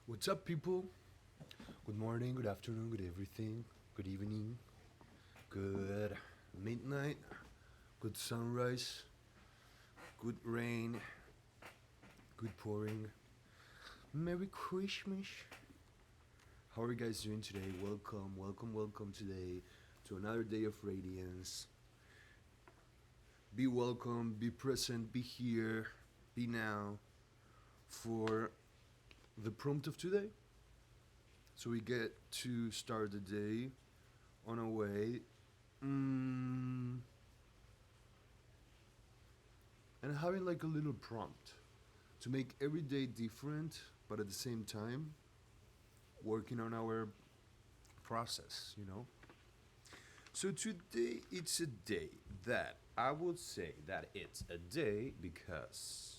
What's up, people? Good morning, good afternoon, good everything, good evening, good midnight, good sunrise, good rain, good pouring. Merry Christmas. How are you guys doing today? Welcome, welcome, welcome today to another day of radiance. Be welcome, be present, be here, be now for the prompt of today. So we get to start the day on a way. Mm, and having like a little prompt to make every day different, but at the same time, working on our process. So today it's a day that I would say that it's a day because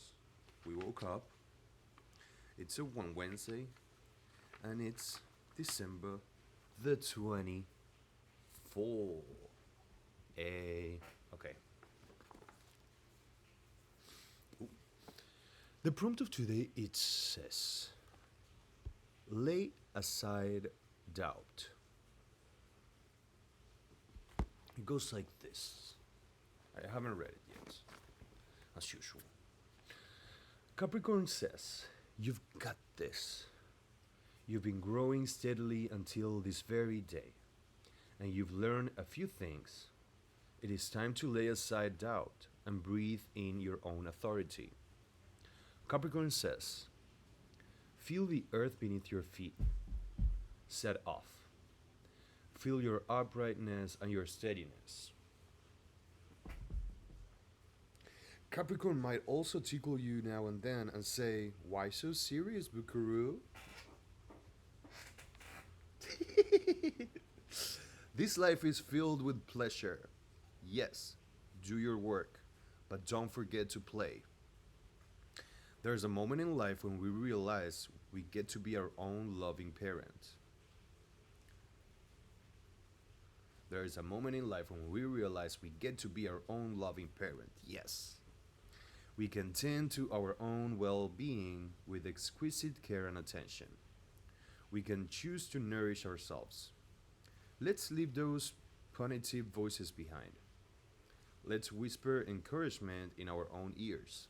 we woke up. It's a one Wednesday, and it's December the 24th. Okay. The prompt of today it says, lay aside doubt. It goes like this. I haven't read it yet, as usual. Capricorn says, you've got this. You've been growing steadily until this very day, and you've learned a few things. It is time to lay aside doubt and breathe in your own authority. Capricorn says, feel the earth beneath your feet. Set off. Feel your uprightness and your steadiness. Capricorn might also tickle you now and then and say, why so serious, Buckaroo? This life is filled with pleasure. Yes, do your work, but don't forget to play. There's a moment in life when we realize we get to be our own loving parent. There is a moment in life when we realize we get to be our own loving parent. Yes. We can tend to our own well being with exquisite care and attention. We can choose to nourish ourselves. Let's leave those punitive voices behind. Let's whisper encouragement in our own ears,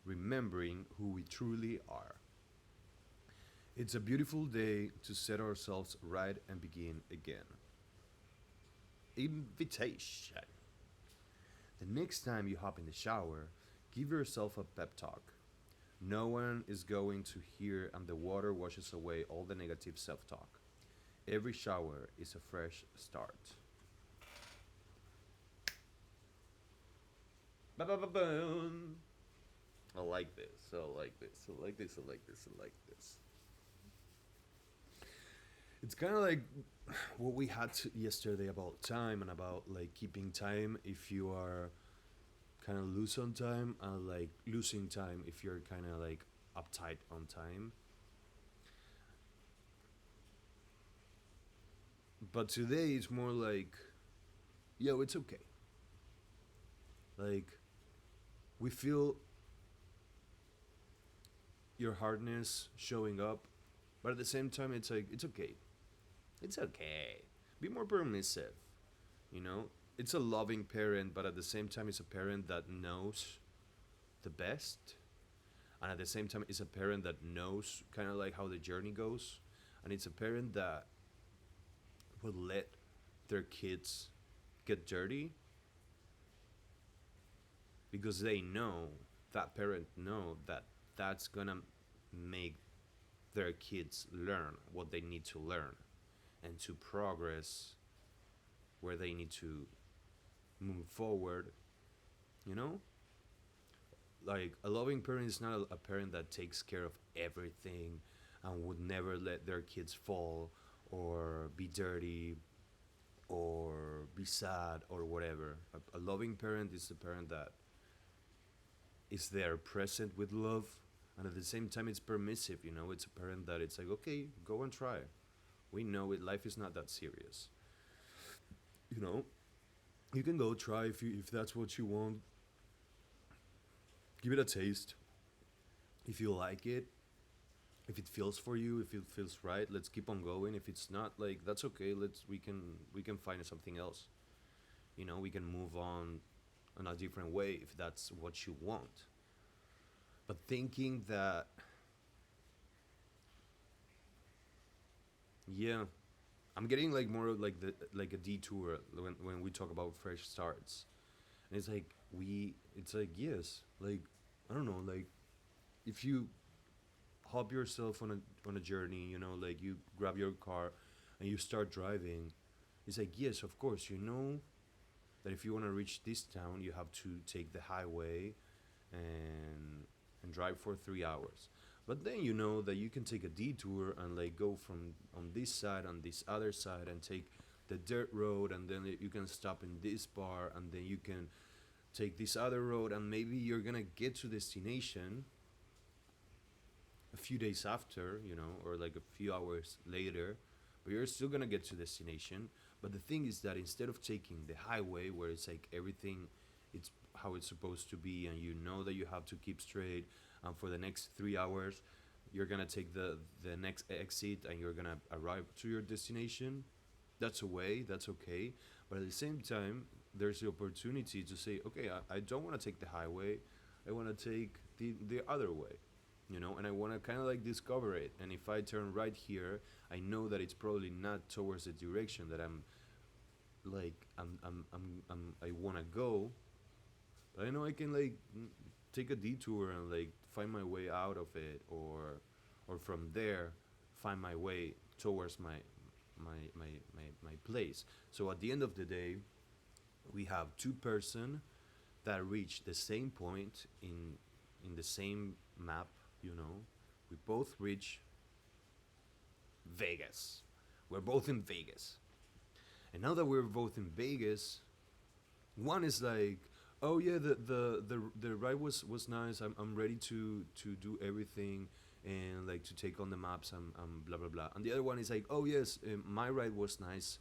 remembering who we truly are. It's a beautiful day to set ourselves right and begin again. Invitation. The next time you hop in the shower, give yourself a pep talk. No one is going to hear, and the water washes away all the negative self talk. Every shower is a fresh start. Ba-ba-ba-boom. I like this. I like this. I like this. I like this. I like this. It's kind of like what we had yesterday about time and about like keeping time if you are kind of loose on time and like losing time if you're kind of like uptight on time. But today it's more like, yo, it's okay. Like, we feel your hardness showing up, but at the same time, it's like, it's okay. It's okay. Be more permissive, you know? It's a loving parent, but at the same time, it's a parent that knows the best. And at the same time, it's a parent that knows kind of like how the journey goes. And it's a parent that would let their kids get dirty because they know, that parent know that that's gonna make their kids learn what they need to learn and to progress where they need to move forward, you know? Like a loving parent is not a parent that takes care of everything and would never let their kids fall or be dirty or be sad or whatever. A loving parent is a parent that is there present with love, and at the same time it's permissive. It's a parent that it's like, okay, go and try. We know it, life is not that serious. you know you can go try if that's what you want. Give it a taste. If you like it, If it feels for you, if it feels right, let's keep on going. If it's not, like, that's okay. We can find something else. We can move on a different way if that's what you want. But thinking that, yeah, I'm getting like more of like a detour when we talk about fresh starts. And it's like, yes, like, I don't know, like, if you hop yourself on a journey, like, you grab your car and you start driving. It's like, yes, of course, that if you want to reach this town, you have to take the highway and drive for 3 hours. But then you know that you can take a detour and like go from on this side, on this other side, and take the dirt road, and then you can stop in this bar, and then you can take this other road, and maybe you're gonna get to destination a few days after, or like a few hours later, but you're still gonna get to destination. But the thing is that instead of taking the highway where it's like everything, it's how it's supposed to be, and you know that you have to keep straight, and for the next 3 hours, you're gonna take the next exit, and you're gonna arrive to your destination. That's a way. That's okay. But at the same time, there's the opportunity to say, okay, I don't want to take the highway. I want to take the other way, and I want to kind of like discover it. And if I turn right here, I know that it's probably not towards the direction that I want to go. But I know I can like take a detour and like find my way out of it, or from there find my way towards my place. So at the end of the day, we have two-person that reach the same point in the same map. We both reach Vegas. We're both in Vegas. And now that we're both in Vegas, one is like, oh yeah, the ride was nice. I'm ready to do everything, and like to take on the maps, and blah blah blah. And the other one is like, oh yes, my ride was nice.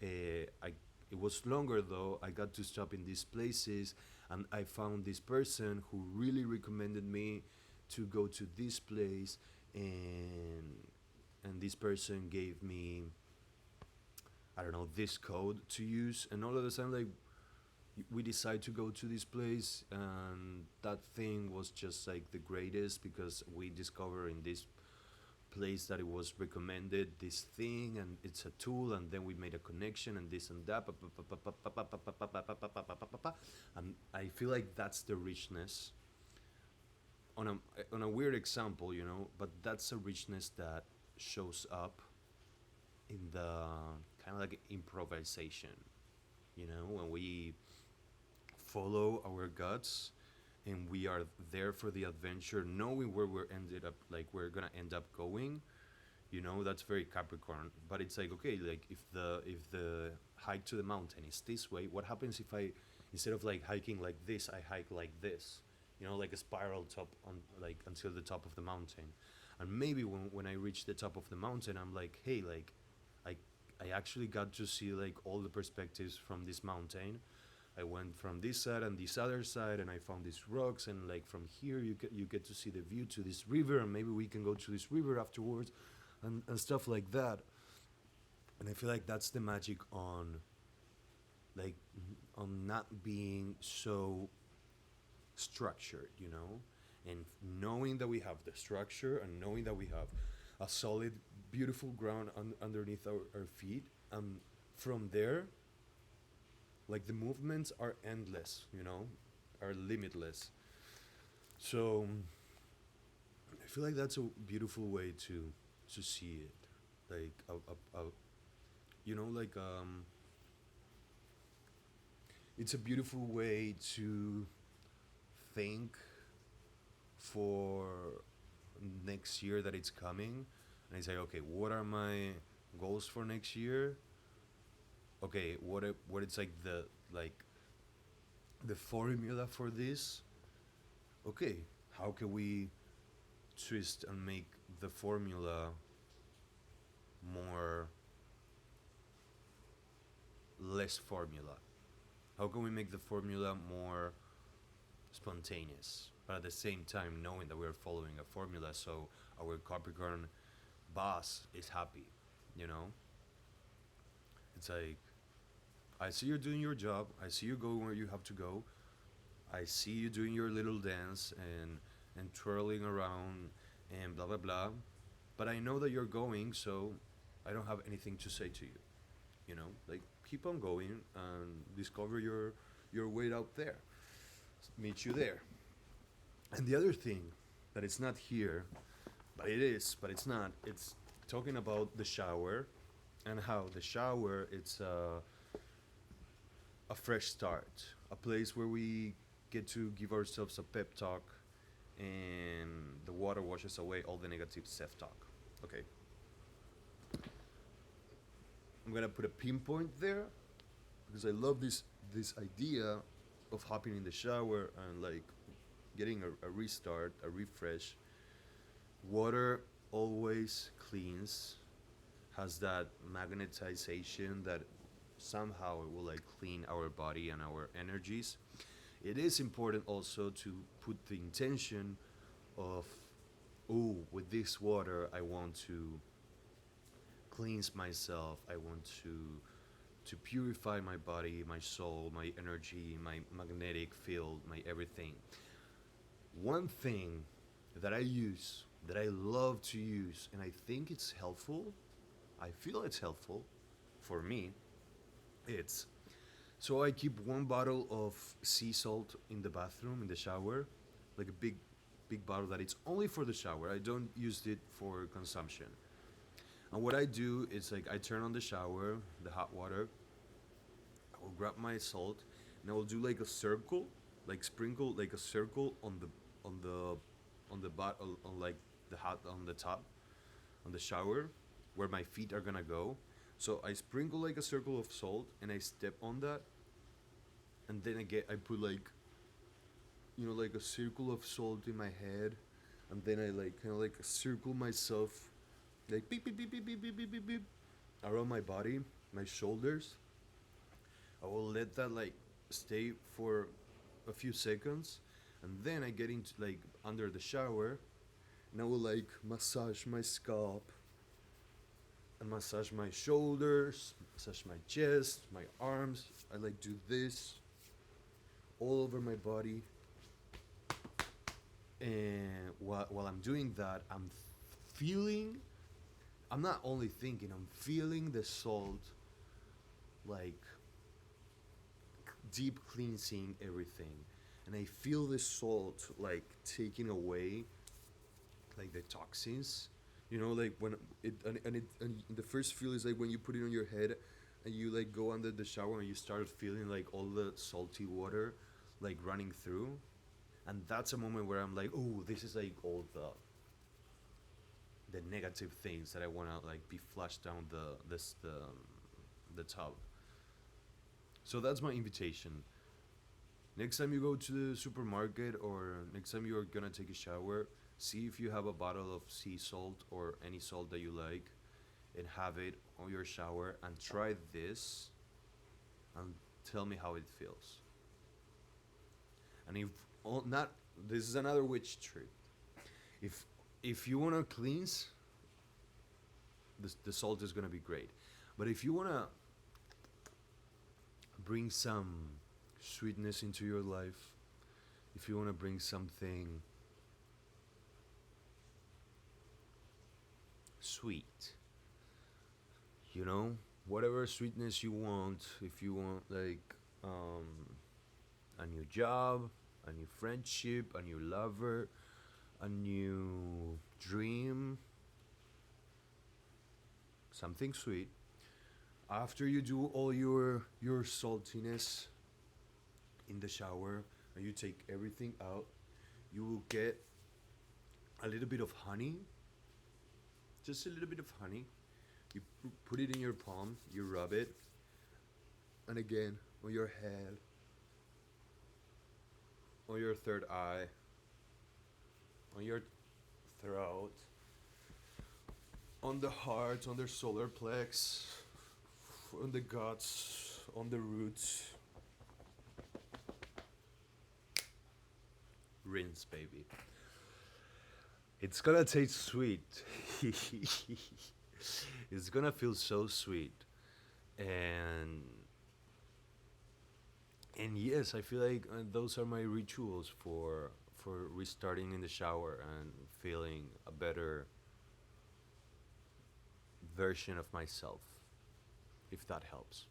I It was longer though. I got to stop in these places, and I found this person who really recommended me to go to this place, and this person gave me, I don't know, this code to use, and all of a sudden, like, we decide to go to this place, and that thing was just like the greatest, because we discover in this place that it was recommended this thing, and it's a tool, and then we made a connection, and this and that, and I feel like that's the richness, on a weird example, but that's a richness that shows up in the kind of like improvisation, when we follow our guts, and we are there for the adventure, knowing where we're gonna end up going. That's very Capricorn. But it's like, okay, like, if the hike to the mountain is this way, what happens if I, instead of like hiking like this, I hike like this, like a spiral top, on like until the top of the mountain. And maybe when I reach the top of the mountain, I'm like, hey, like, i I actually got to see like all the perspectives from this mountain. I went from this side and this other side, and I found these rocks, and like from here you get to see the view to this river, and maybe we can go to this river afterwards, and stuff like that. And I feel like that's the magic like on not being so structured, and knowing that we have the structure, and knowing that we have a solid, beautiful ground underneath our feet, and from there, like, the movements are endless, are limitless. So I feel like that's a beautiful way to see it, like like, it's a beautiful way to think for next year that it's coming, and I say, okay, what are my goals for next year? Okay, what it's like the formula for this? Okay, how can we twist and make the formula more less formula? How can we make the formula more spontaneous, but at the same time knowing that we're following a formula, so our Capricorn boss is happy. You know, it's like I see you're doing your job. I see you going where you have to go. I see you doing your little dance and twirling around and blah blah blah. But I know that you're going, so I don't have anything to say to you. You know, like keep on going and discover your way out there. Meet you there. And the other thing that it's not here, but it is, but it's not. It's talking about the shower and how the shower it's a fresh start, a place where we get to give ourselves a pep talk, and the water washes away all the negative self-talk. Okay, I'm gonna put a pinpoint there because I love this idea of hopping in the shower and like getting a restart, a refresh. Water always cleans, has that magnetization that somehow it will like clean our body and our energies. It is important also to put the intention of, oh, with this water I want to cleanse myself. I want to purify my body, my soul, my energy, my magnetic field, my everything. One thing that I use, that I love to use, and I think it's helpful, I feel it's helpful for me, it's so I keep one bottle of sea salt in the bathroom, in the shower, like a big bottle that it's only for the shower. I don't use it for consumption. And what I do is like I turn on the shower, the hot water, I will grab my salt and I will do like a circle, like sprinkle like a circle on the on the bottle on like the hot on the top on the shower where my feet are gonna go. So I sprinkle like a circle of salt and I step on that, and then I put like like a circle of salt in my head, and then I like kind of like circle myself like beep beep beep beep beep beep beep beep beep around my body, my shoulders. I will let that like stay for a few seconds, and then I get into like under the shower, and I will like massage my scalp and massage my shoulders, massage my chest, my arms. I like do this all over my body. And while I'm doing that, I'm feeling, I'm not only thinking, I'm feeling the salt like deep cleansing everything. And I feel the salt like taking away like the toxins. Like when and the first feel is like when you put it on your head and you like go under the shower and you start feeling like all the salty water like running through. And that's a moment where I'm like, oh, this is like all the negative things that I want to like be flushed down the tub. So that's my invitation. Next time you go to the supermarket or next time you're gonna take a shower, see if you have a bottle of sea salt or any salt that you like, and have it on your shower and try this and tell me how it feels. And if not, this is another witch trick. If if you wanna cleanse, the salt is gonna be great. But if you wanna bring some sweetness into your life, if you wanna bring something sweet, whatever sweetness you want, if you want like a new job, a new friendship, a new lover, a new dream, something sweet. After you do all your saltiness in the shower and you take everything out, you will get a little bit of honey, just a little bit of honey. You put it in your palm, you rub it, and again on your head, on your third eye, on your throat, on the heart, on the solar plex, on the guts, on the roots. Rinse, baby. It's gonna taste sweet. It's gonna feel so sweet. And yes, I feel like those are my rituals for restarting in the shower and feeling a better version of myself, if that helps.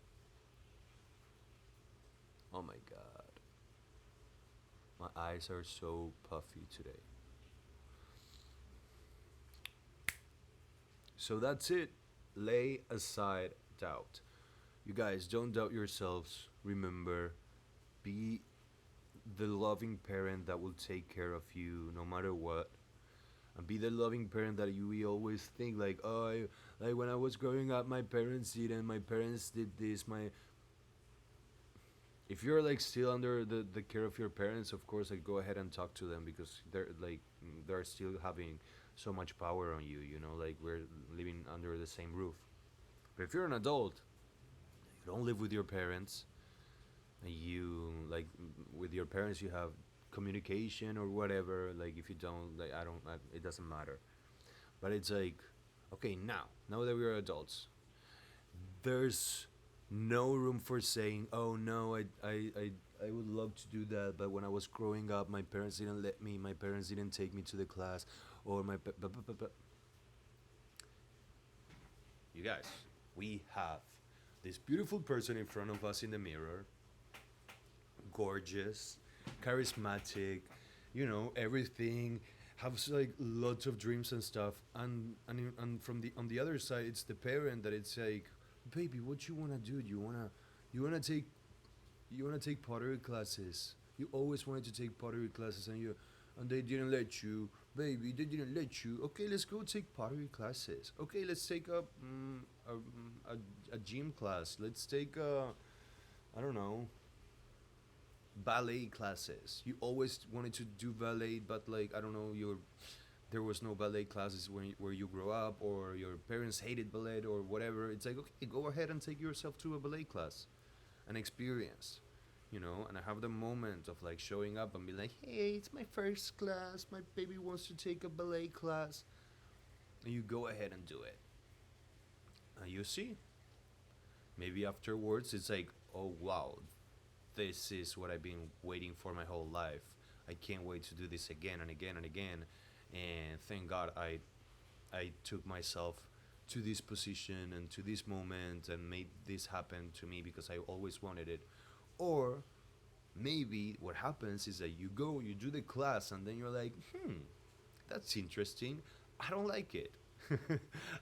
Oh my god. My eyes are so puffy today. So that's it. Lay aside doubt. You guys, don't doubt yourselves. Remember, be the loving parent that will take care of you no matter what. And be the loving parent that you we always think like, oh, like when I was growing up, my parents didn't. My parents did this. My If you're like still under the care of your parents, of course, like go ahead and talk to them because they're still having so much power on you. You know, like we're living under the same roof. But if you're an adult, you don't live with your parents, and you like with your parents you have communication or whatever. Like if you don't, like I don't, it doesn't matter. But it's like, okay, now that we're adults, there's no room for saying, "Oh no, I would love to do that, but when I was growing up, my parents didn't let me. My parents didn't take me to the class, or my." You guys, we have this beautiful person in front of us in the mirror, gorgeous, charismatic, everything. Has like lots of dreams and stuff, and from the on the other side, it's the parent that it's like, baby, what you wanna do? You wanna take pottery classes. You always wanted to take pottery classes, and they didn't let you, baby. They didn't let you. Okay, let's go take pottery classes. Okay, let's take a gym class. Let's take I don't know, ballet classes. You always wanted to do ballet, but like I don't know, there was no ballet classes where you grow up, or your parents hated ballet or whatever. It's like, okay, go ahead and take yourself to a ballet class, an experience, and I have the moment of like showing up and be like, hey, it's my first class. My baby wants to take a ballet class, and you go ahead and do it. And you see, maybe afterwards it's like, oh wow, this is what I've been waiting for my whole life. I can't wait to do this again and again and again. And thank God I took myself to this position and to this moment and made this happen to me because I always wanted it. Or maybe what happens is that you go, you do the class, and then you're like, that's interesting. I don't like it.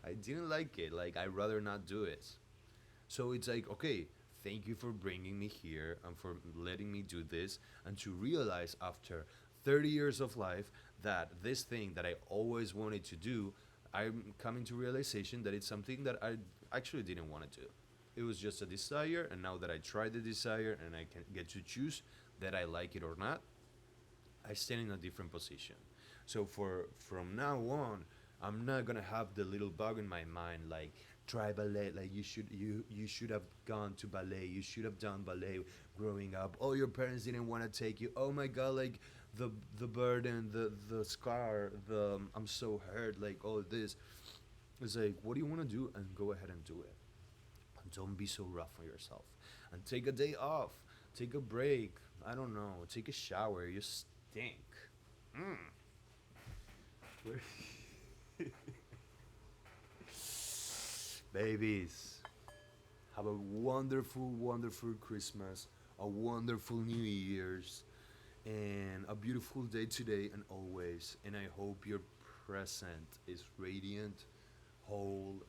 I didn't like it. Like, I'd rather not do it. So it's like, okay, thank you for bringing me here and for letting me do this, and to realize after 30 years of life that this thing that I always wanted to do, I'm coming to realization that it's something that I actually didn't want to do. It was just a desire, and now that I tried the desire and I can get to choose that I like it or not, I stand in a different position. So from now on, I'm not gonna have the little bug in my mind like try ballet, like you should have gone to ballet, you should have done ballet growing up. Oh, your parents didn't want to take you. Oh my god, like the burden, the scar, the I'm so hurt, like all this. It's like, what do you want to do, and go ahead and do it. And don't be so rough on yourself. And take a day off, take a break. I don't know, take a shower. You stink. Mm. Babies, have a wonderful, wonderful Christmas, a wonderful New Year's, and a beautiful day today and always. And I hope your present is radiant, whole,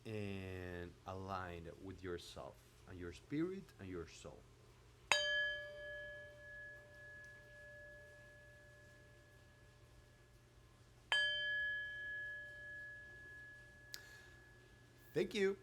and aligned with yourself and your spirit and your soul. Thank you.